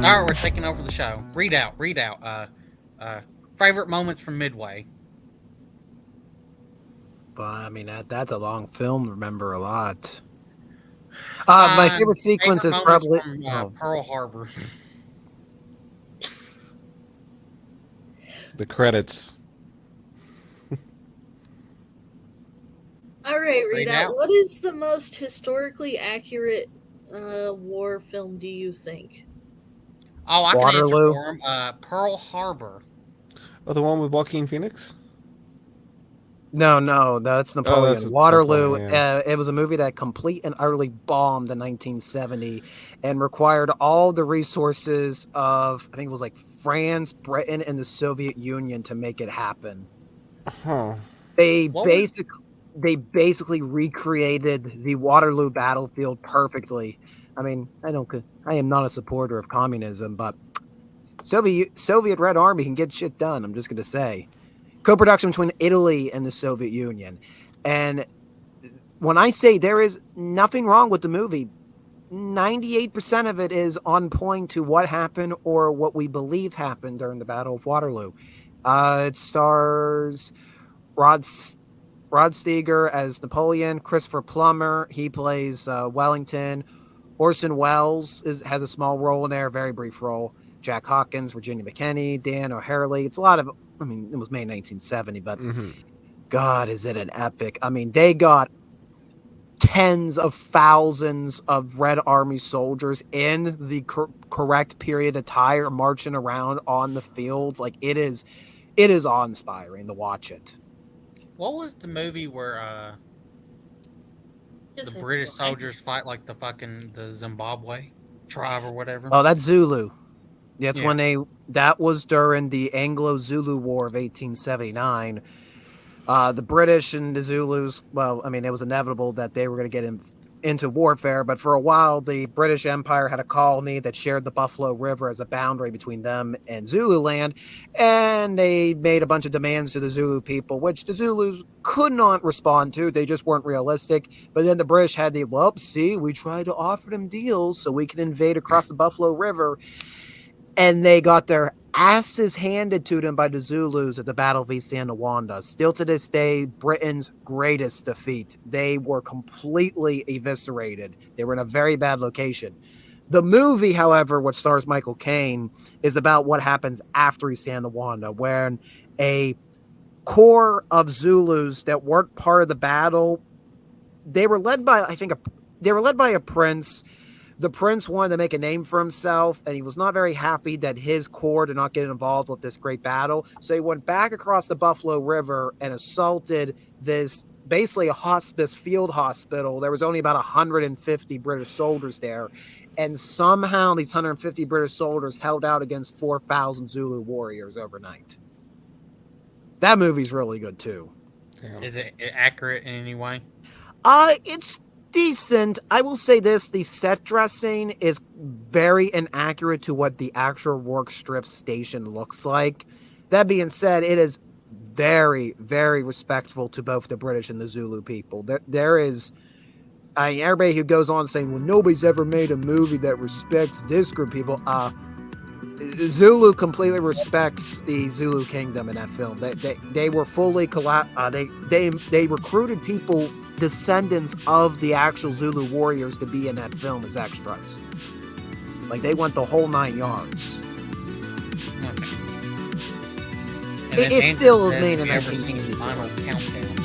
All right, we're taking over the show. Read out. Favorite moments from Midway. Well, I mean, that's a long film to remember a lot. My favorite sequence Favorite is moments probably from oh, Pearl Harbor. The credits. All right, Read read out. out. What is the most historically accurate war film? Do you think? Oh, I can answer Waterloo. for him. Pearl Harbor. Oh, the one with Joaquin Phoenix? No, that's Oh, that's Napoleon. Napoleon, Waterloo. yeah. It was a movie that complete and utterly bombed in 1970, and required all the resources of, I think it was like France, Britain, and the Soviet Union to make it happen. Huh. They What was basically recreated the Waterloo battlefield perfectly. I mean, I am not a supporter of communism, but Soviet Red Army can get shit done. I'm just going to say. Co-production between Italy and the Soviet Union. And when I say there is nothing wrong with the movie, 98% of it is on point to what happened or what we believe happened during the Battle of Waterloo. It stars Rod Steiger as Napoleon, Christopher Plummer, he plays Wellington. Orson Welles has a small role in there, very brief role. Jack Hawkins, Virginia McKinney, Dan O'Harley. It's a lot of, I mean, it was made in 1970, but God, is it an epic. I mean, they got tens of thousands of Red Army soldiers in the correct period attire marching around on the fields. Like, it is awe-inspiring to watch it. What was the movie where the British soldiers fight like the Zimbabwe tribe or whatever? Oh, that's Zulu. That's Yeah. when that was during the Anglo-Zulu War of 1879. The British and the Zulus, well, I mean, it was inevitable that they were going to get into warfare, but for a while, the British Empire had a colony that shared the Buffalo River as a boundary between them and Zululand, and they made a bunch of demands to the Zulu people, which the Zulus could not respond to. They just weren't realistic. But then the British had we tried to offer them deals so we can invade across the Buffalo River, and they got their asses handed to them by the Zulus at the Battle of East Anawanda. Still to this day, Britain's greatest defeat. They were completely eviscerated. They were in a very bad location. The movie, however, which stars Michael Caine, is about what happens after East Anawanda, when a corps of Zulus that weren't part of the battle, they were led by, a prince. The prince wanted to make a name for himself, and he was not very happy that his corps did not get involved with this great battle. So he went back across the Buffalo River and assaulted this, basically a hospice field hospital. There was only about 150 British soldiers there. And somehow these 150 British soldiers held out against 4,000 Zulu warriors overnight. That movie's really good, too. Damn. Is it accurate in any way? It's decent. I will say this, the set dressing is very inaccurate to what the actual work strip station looks like. That being said, it is very, very respectful to both the British and the Zulu people. There is, everybody who goes on saying, well, nobody's ever made a movie that respects this group of people. Zulu completely respects the Zulu kingdom in that film. They were fully they recruited people, descendants of the actual Zulu warriors, to be in that film as extras. Like, they went the whole 9 yards. Okay. It's still made in 1964. Final Countdown.